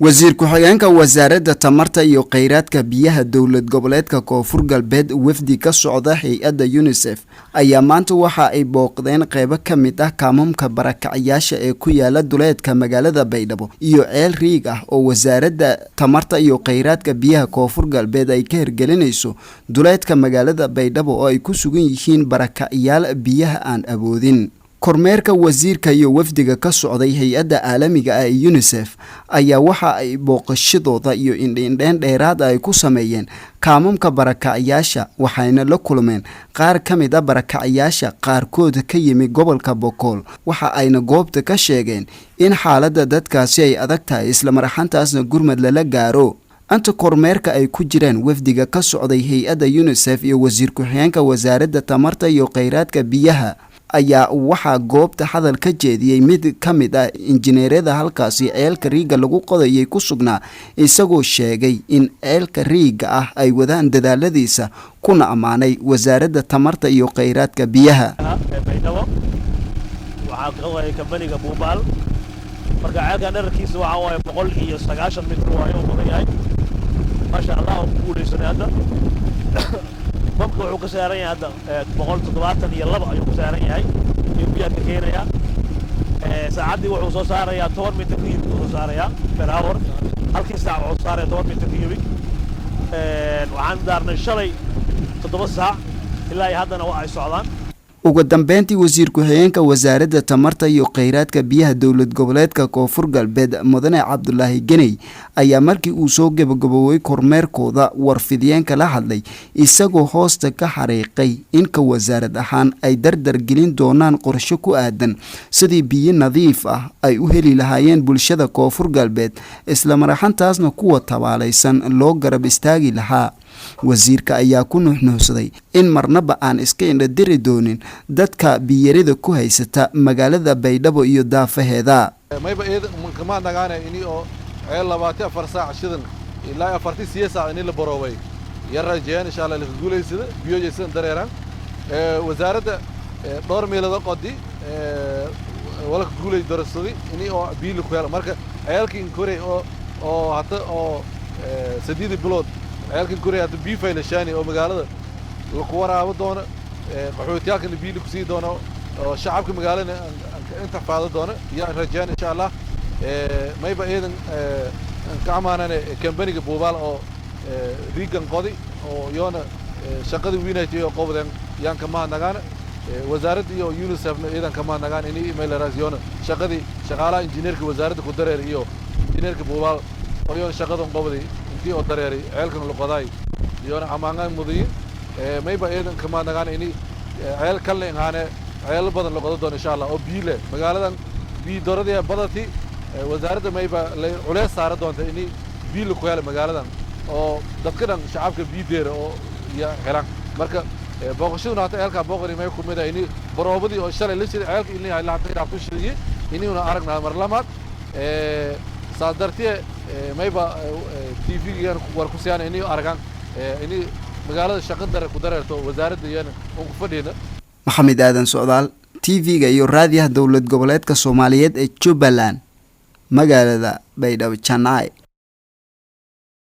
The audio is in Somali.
wasiir ku-xigeenka wasaaradda tamarta iyo kheyraadka biyaha dowlad goboleedka koonfur galbeed wafdi ka socda Hay'adda Unicef ayaa maanta waxa ay booqdeen qaybo ka mid ah kaamamka barakacayaasha ee ku yaala duleedka magaalada Baydhabo iyo ceel riig ah oo wasaaradda tamarta iyo kheyraadka biyaha koonfur galbeed ay ka hirgelinayso duleedka magaalada Baydhabo oo ay ku sugan yihiin barakacayaal biyaha aan awoodin. kormeerka wasiirka iyo wafdiga ka socday hay'adda caalamiga ah ee Unicef ayaa waxa ay booqashadooda iyo indheyn dheeraad ay ku sameeyeen kaamamka barakacayaasha waxayna la kulmeen qaar ka mid ah barakacayaasha qaarkood ka yimid gobolka Boqol waxa ayna goobta ka sheegeen in xaaladda dadkaasi ay adag tahay isla marxantaasna gurmad lala gaaro. anta kormeerka ay ku jiraan wafdiga ka socday hay'adda Unicef iyo wasiir ku-xigeenka wasaaradda tamarta iyo kheyraadka biyaha ayaa waxaa goobta hadal ka jeediyay mid ka mid ah injineerada halkaasi ceelka riiga lagu qodayay ku sugnaa isagoo sheegay in ceelka riiga ah ay wadaan dadaaladiisa kuna amaanay wasaaradda tamarta iyo kheyraadka biyaha. waxaa qodaya kambaniga buubaal marka ceelka dhererkiisa waxa waaye 190 mitir waayo badan yahay masha Allah oo guuleysanay hadda babka wuxuu ka saaran yahay hadda 172 ayuu ka saaran yahay iyo biyaha ka keenaya saacadii wuxuu soo saarayaa 10 mitir kiyib soo saarayaa per hour halkii saac wuxuu saarayaa 10 mitir kiyib waxaan daarnay shalay 7 saac ilaa haddana waa ay socdaan. ugu dambeyntii wasiir ku-xigeenka wasaaradda tamarta iyo kheyraadka biyaha dowlad goboleedka koonfur galbeed mudane Cabdullaahi Ganey ayaa markii uu soo gabagaboway kormeerkooda warfidiyeenka la hadlay isagoo hoosta ka xariiqay in ka wasaarad ahaan ay dardar gelin doonaan qorshe ku aadan sidii biyo nadiif ah ay u heli lahaayeen bulshada koonfur galbeed isla marxantaasna kuwa tabaalaysan loo garab istaagi lahaa. wasiirka ayaa ku nuuxnuuxsaday in marnaba aan iska indhadiri doonin dadka biyarida ku haysata magaalada Baydhabo iyo daafaheeda. mayba kama nagaana ini oo 24 saac shidan ilaa 46 saac in la baroobay yarajeen insha Allah la guuleysada biyo jeesan dareeran wasaaradda dhowr meelood qodi wala guuley darasadi ini oo biil ku helo marka ceelkii kore oo hata oo 8 bilood ceelkii kore hada biyo faylashaani oo magaalada lagu waraabo doono qaxootiyaanka biyo ku sii doono oo shacabka magaalada inta faado doono ya rajaan insha Allah mayba eedan ka amaanane kambaniga buubaal oo riigan qodi oo yoona shaqada wiinaytay oo qowdan yaan ka mahadnagaan wasaaradda iyo Unicef eedan ka mahadnagaan inay email raasiyona shaqadii shaqaalaha injineerka wasaaradda ku dareer iyo injineerka buubaal oo yoona shaqadan qowday intii oo dareeray ceelkan la qoday yoona amaangan mudiin mayba eedan ka mahadnagaan inay ceel kale ingaane ceel badan la qodo doono insha Allah oo biile magaaladan biyo doorada badati wasaaradda mayba culeys saar doonta inay biil ku helo magaaladan oo dadkan shacabka biideer oo ya helaan marka booqashadu naata ceelka booqani may ku mid ah inay baroobadii oo shalay la shiday ceelka inay la xataa ku shiriyay inay una aragna mar lamaad saadartii mayba TV-gan war ku siyaan inay aragaan inay magaalada shaqada ku dareerto wasaaradda iyana oo ku fadhiyada. Maxamed Aadan Socdaal TV-ga iyo raadiyaha dowlad goboleedka Soomaaliyeed ee Jubbaland magaalada Baydhabo Channai.